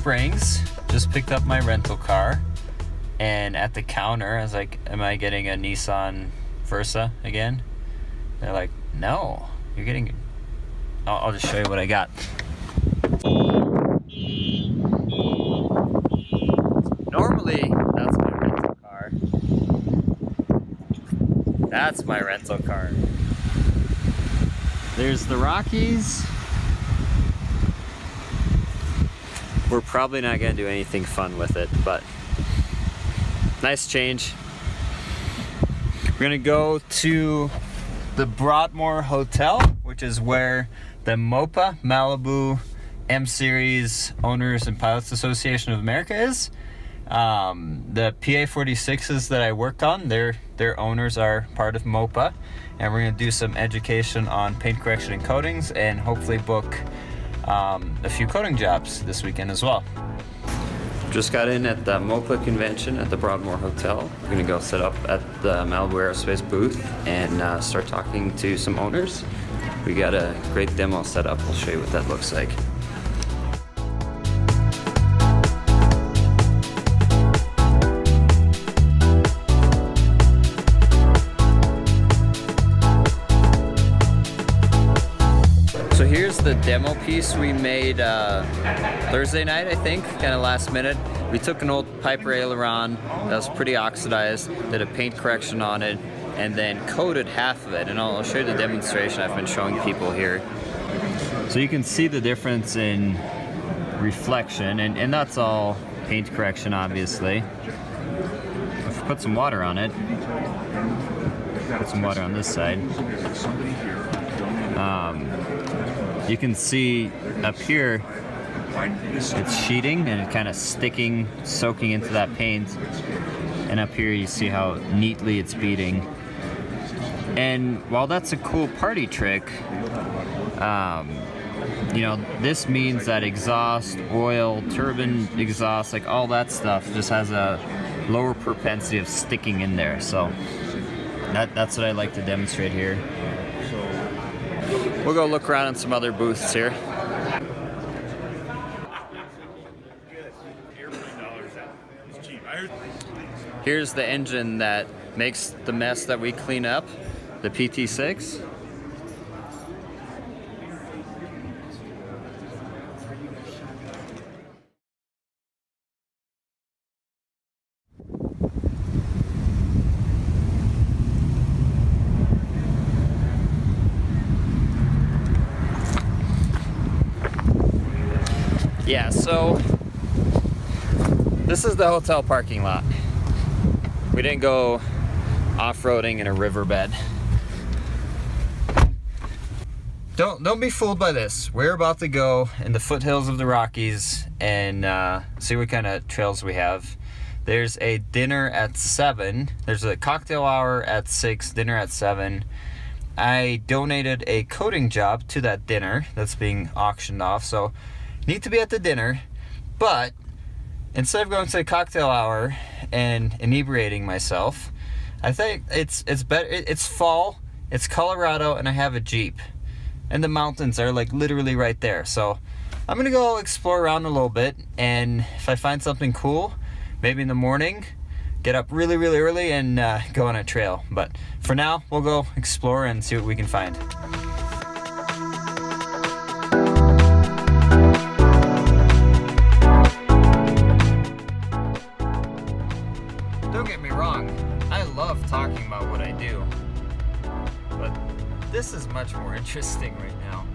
Springs, just picked up my rental car, and at the counter I was like, am I getting a Nissan Versa again? They're like, no, you're getting, I'll just show you what I got. Normally that's my rental car. That's my rental car. There's the Rockies. We're probably not gonna do anything fun with it, but nice change. We're gonna go to the Broadmoor Hotel, which is where the MMOPA, Malibu M-Series Owners and Pilots Association of America is. The PA-46s that I worked on, their owners are part of MMOPA, and we're gonna do some education on paint correction and coatings, and hopefully book a few coating jobs this weekend as well. Just got in at the MMOPA convention at the Broadmoor Hotel. We're gonna go set up at the Malibu Aerospace booth and start talking to some owners. We got a great demo set up. I'll show you what that looks like. So here's the demo piece we made Thursday night, I think, kind of last minute. We took an old Piper aileron that was pretty oxidized, did a paint correction on it, and then coated half of it. And I'll show you the demonstration I've been showing people here. So you can see the difference in reflection, and that's all paint correction, obviously. If we put some water on it, put some water on this side. You can see up here it's sheeting and it kind of sticking, soaking into that paint, and up here you see how neatly it's beading. And while that's a cool party trick, you know, this means that exhaust, oil, turbine exhaust, like all that stuff just has a lower propensity of sticking in there. So that's what I like to demonstrate here. We'll go look around in some other booths here. Here's the engine that makes the mess that we clean up, the PT6. Yeah, so this is the hotel parking lot. We didn't go off-roading in a riverbed. Don't be fooled by this. We're about to go in the foothills of the Rockies and see what kind of trails we have. There's a dinner at 7. There's a cocktail hour at 6, dinner at 7. I donated a coating job to that dinner that's being auctioned off, so need to be at the dinner, but instead of going to the cocktail hour and inebriating myself, I think it's better. It's fall, it's Colorado, and I have a Jeep, and the mountains are like literally right there. So I'm gonna go explore around a little bit, and if I find something cool, maybe in the morning, get up really early and go on a trail. But for now, we'll go explore and see what we can find. Don't get me wrong, I love talking about what I do, but this is much more interesting right now.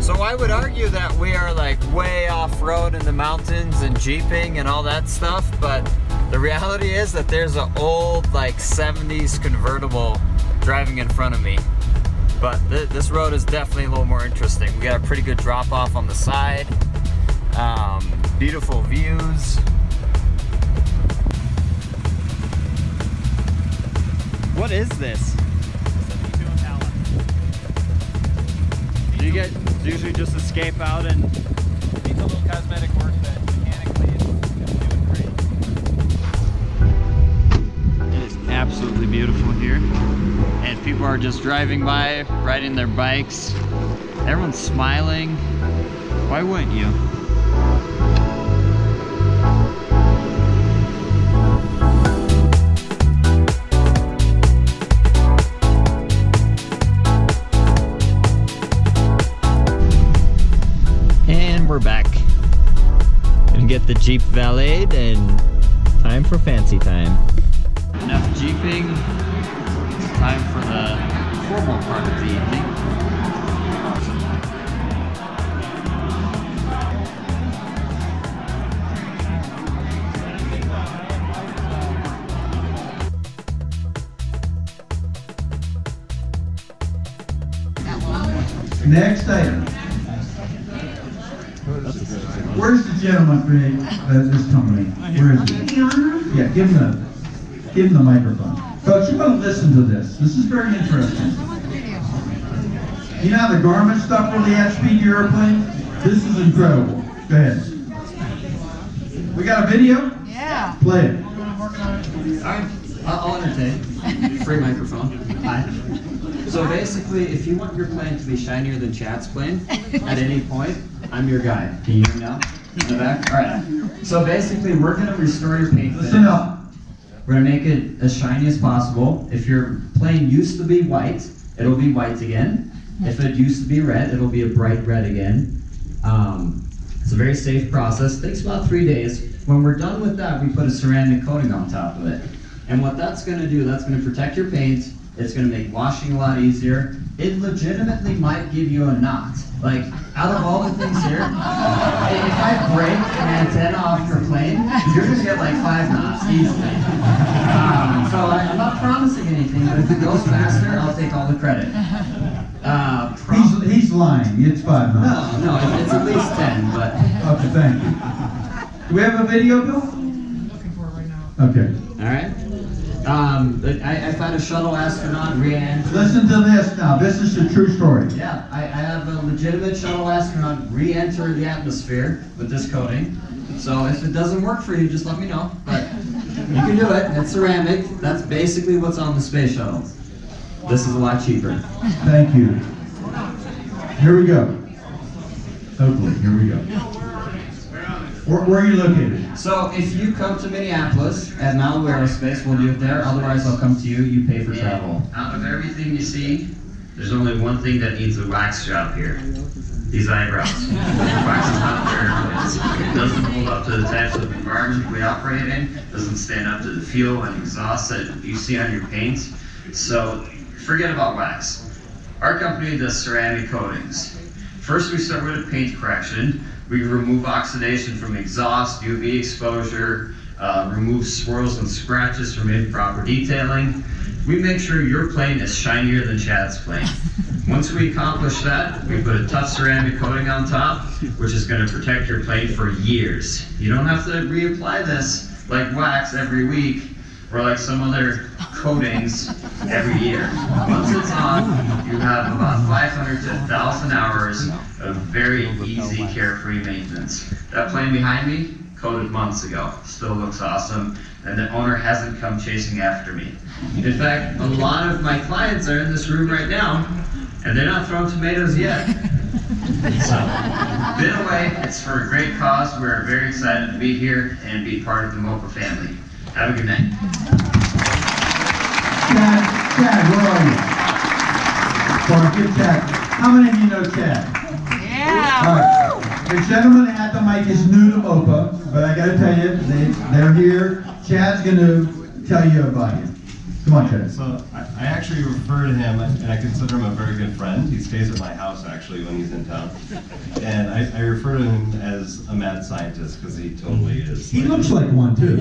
So I would argue that we are like way off-road in the mountains and jeeping and all that stuff, but the reality is that there's an old like 70s convertible driving in front of me. But this road is definitely a little more interesting. We got a pretty good drop off on the side. Beautiful views. What is this? Do you guys usually just escape out and... It needs a little cosmetic work, but mechanically it's doing great. It is absolutely beautiful here. And people are just driving by, riding their bikes. Everyone's smiling. Why wouldn't you? And we're back. Gonna get the Jeep valeted and time for fancy time. Enough jeeping. Time for the formal part of the evening. Next item. Where's the gentleman for this company? Where is he? Yeah, give him the microphone. Folks, you're going to listen to this. This is very interesting. You know how the Garmin stuff really outspeed your airplane? This is incredible. Go ahead. We got a video? Yeah. Play it. Alright, I'll entertain. Free microphone. Hi. So basically, if you want your plane to be shinier than Chad's plane at any point, I'm your guy. Can you hear me now? In the back? Alright. So basically, we're going to restore your paint finish. Listen up. We're going to make it as shiny as possible. If your plane used to be white, it'll be white again. If it used to be red, it'll be a bright red again. It's a very safe process. It takes about 3 days. When we're done with that, we put a ceramic coating on top of it. And what that's going to do, that's going to protect your paint. It's going to make washing a lot easier. It legitimately might give you a knot. Like, out of all the things here, if I break an antenna off your plane, you're going to get like 5 knots easily. So I'm not promising anything, but if it goes faster, I'll take all the credit. He's lying. It's 5 knots. No, it's at least 10, but... Okay, thank you. Do we have a video, Bill? Looking for it right now. Okay. All right. I found a shuttle astronaut re-entry. Listen to this now. This is a true story. Yeah, I have a legitimate shuttle astronaut re-enter the atmosphere with this coating. So if it doesn't work for you, just let me know. But you can do it. It's ceramic. That's basically what's on the space shuttle. This is a lot cheaper. Thank you. Here we go. Hopefully, here we go. Where are you located? So if you come to Minneapolis at Malibu Aerospace, we'll do it there. Otherwise, I'll come to you. You pay for travel. Out of everything you see, there's only one thing that needs a wax job here. These eyebrows. Wax is not fair. It doesn't hold up to the types of environment we operate in. It doesn't stand up to the fuel and exhaust that you see on your paint. So forget about wax. Our company does ceramic coatings. First, we start with a paint correction. We remove oxidation from exhaust, UV exposure, remove swirls and scratches from improper detailing. We make sure your plane is shinier than Chad's plane. Once we accomplish that, we put a tough ceramic coating on top, which is going to protect your plane for years. You don't have to reapply this like wax every week or like some other coatings every year. Once it's on, you have about 500 to 1,000 hours of very easy, carefree maintenance. That plane behind me, coated months ago, still looks awesome, and the owner hasn't come chasing after me. In fact, a lot of my clients are in this room right now, and they're not throwing tomatoes yet. So, been away, it's for a great cause. We're very excited to be here and be part of the MMOPA family. Have a good night. Chad, where are you? Clark, get Chad. How many of you know Chad? Yeah. All right. The gentleman at the mic is new to MMOPA, but I got to tell you, they're here. Chad's going to tell you about you. Come on, Chad. So I actually refer to him, and I consider him a very good friend. He stays at my house actually when he's in town, and I refer to him as a mad scientist because he totally is. He looks like one too.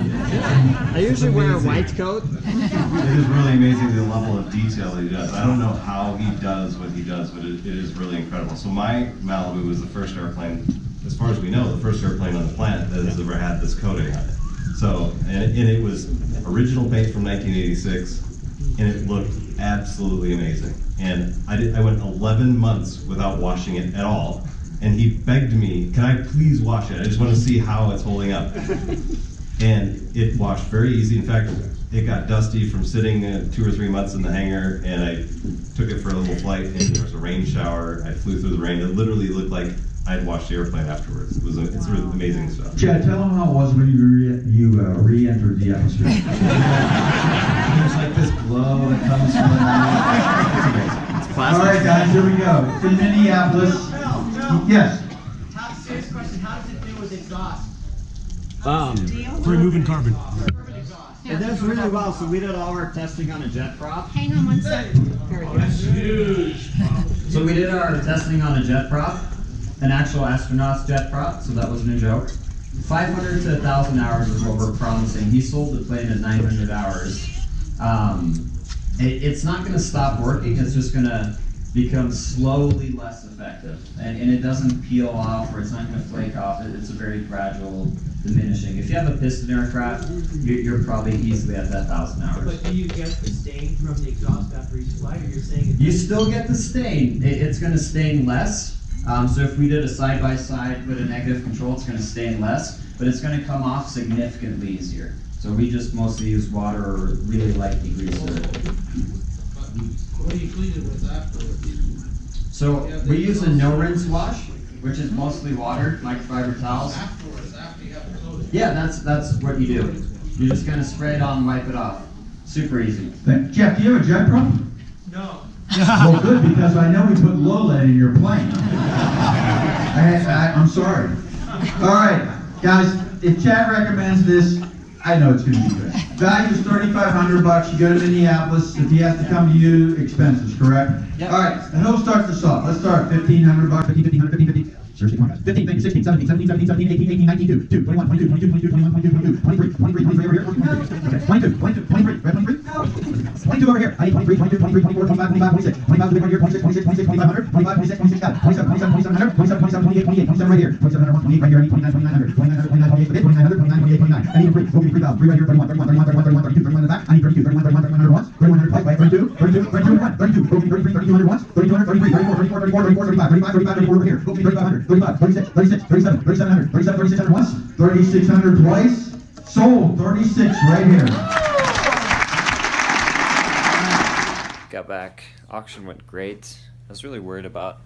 I usually wear a white coat. It is really amazing the level of detail he does. I don't know how he does what he does, but it is really incredible. So my Malibu was the first airplane, as far as we know, the first airplane on the planet that has ever had this coating on it. So, and it was original paint from 1986, and it looked absolutely amazing. And I went 11 months without washing it at all, and he begged me, can I please wash it? I just want to see how it's holding up. And it washed very easy. In fact, it got dusty from sitting 2 or 3 months in the hangar, and I took it for a little flight, and there was a rain shower. I flew through the rain. It literally looked like I'd washed the airplane afterwards. It's really amazing stuff. Chad, tell them how it was when you re-entered the atmosphere. There's like this glow that comes from the It's All right, guys, here we go. It's in Minneapolis. Yes. Serious question, how does it do with exhaust? For removing carbon. It does really well. So we did all our testing on a jet prop. Hang on one sec. That's huge. So we did our testing on a jet prop, an actual astronaut's jet prop. So that wasn't a joke. 500 to 1,000 hours is what we're promising. He sold the plane at 900 hours. It's not going to stop working. It's just going to become slowly less effective, and it doesn't peel off, or it's not going to flake off. It's a very gradual diminishing. If you have a piston aircraft, you're probably easily at that 1,000 hours. But do you get the stain from the exhaust after each flight, or you're saying You still get the stain. It's going to stain less. So if we did a side-by-side with a negative control, it's going to stain less, but it's going to come off significantly easier. So we just mostly use water or really light degreaser. What do you clean it with afterwards? So we use a no-rinse wash, which is mostly water, microfiber towels. Afterwards, after you have it coated. Yeah, that's what you do. You just kind of spray it on and wipe it off. Super easy. Jeff, do you have a jet prop? no? Well, good, because I know we put Lola in your plane. I'm sorry. All right, guys, if Chad recommends this, I know it's going to be good. Value is $3,500. You go to Minneapolis. If he has to come to you, expenses, correct? Yep. All right, and who'll start this off? Let's start $1,500. 15, 15. Seriously, come on, guys. 15, 16, 17, 17, 17, 17, 18, 18, 19, 2, 21, 22, 22, 22, 21, 22, 22, 23, 23, 23 over here. Okay, 22, 22, 23. Red 23? 22 over here. I need 23, 22, 23, 24, 25, 25, 26. 25 over here. 26, 26, 26, 2500. 25, 26, 26, got it. 27, 27, 2700. 27, 27, 28, 28. 27 right here. 2700, 28 right here. I need 29, 2900. 2900, 29, 28, 2900, 29, 28, 29. I need a 3. Go give me 3,000. 3 right here. 31, 31, 31, 31, 32, 31 in the back. I need 32, 31, 31, 31 once. 3100 twice. 32, 32, 32, 1. 32. Go give me 33, 3200 once. 3200, 33, 34, 34, 34, 34, 35, 35, 35, 34 over here. Go give me 3500, 35, 36, 36, 37, 3700, 37, 3600 once. 3600 twice. Sold. 36 right here. Got back. Auction went great. I was really worried about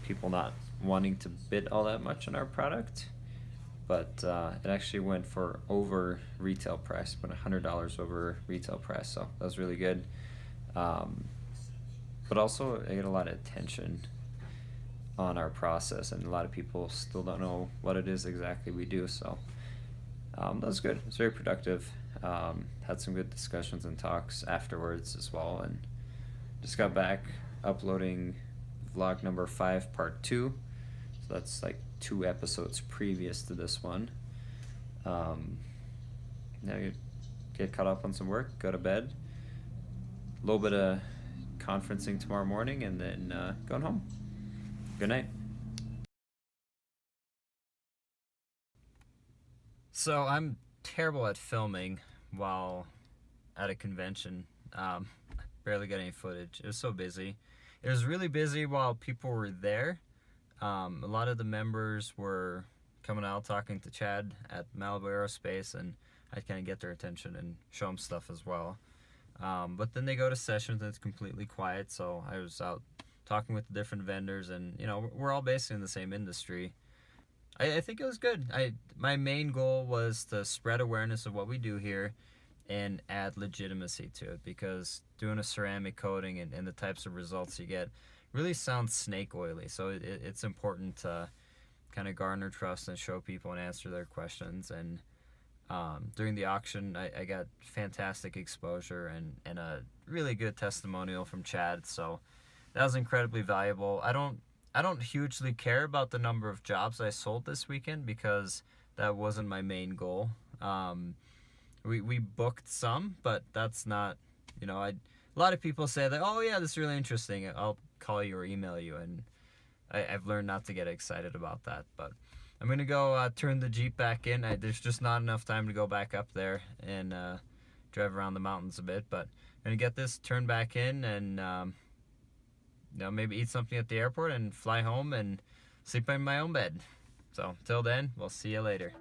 people not wanting to bid all that much on our product, but it actually went for over retail price, went $100 over retail price, so that was really good. But also I get a lot of attention on our process, and a lot of people still don't know what it is exactly we do, so that was good. It was very productive. Had some good discussions and talks afterwards as well, and just got back uploading vlog number 5 part 2, so that's like 2 episodes previous to this one. Now you get caught up on some work, go to bed, a little bit of conferencing tomorrow morning, and then going home. Good night. So I'm terrible at filming while at a convention. Barely got any footage. It was so busy. It was really busy while people were there. A lot of the members were coming out talking to Chad at Malibu Aerospace, and I'd kind of get their attention and show them stuff as well. But then they go to sessions and it's completely quiet, so I was out talking with the different vendors, and you know, we're all basically in the same industry. I think it was good. My main goal was to spread awareness of what we do here and add legitimacy to it, because doing a ceramic coating and the types of results you get really sounds snake oily, so it's important to kind of garner trust and show people and answer their questions. And during the auction I got fantastic exposure and a really good testimonial from Chad, so that was incredibly valuable. I don't hugely care about the number of jobs I sold this weekend, because that wasn't my main goal. We booked some, but that's not, you know, a lot of people say that, oh yeah, this is really interesting, I'll call you or email you, and I've learned not to get excited about that. But I'm gonna go turn the Jeep back in. There's just not enough time to go back up there and drive around the mountains a bit, but I'm gonna get this turned back in and you know, maybe eat something at the airport and fly home and sleep in my own bed. So till then, we'll see you later.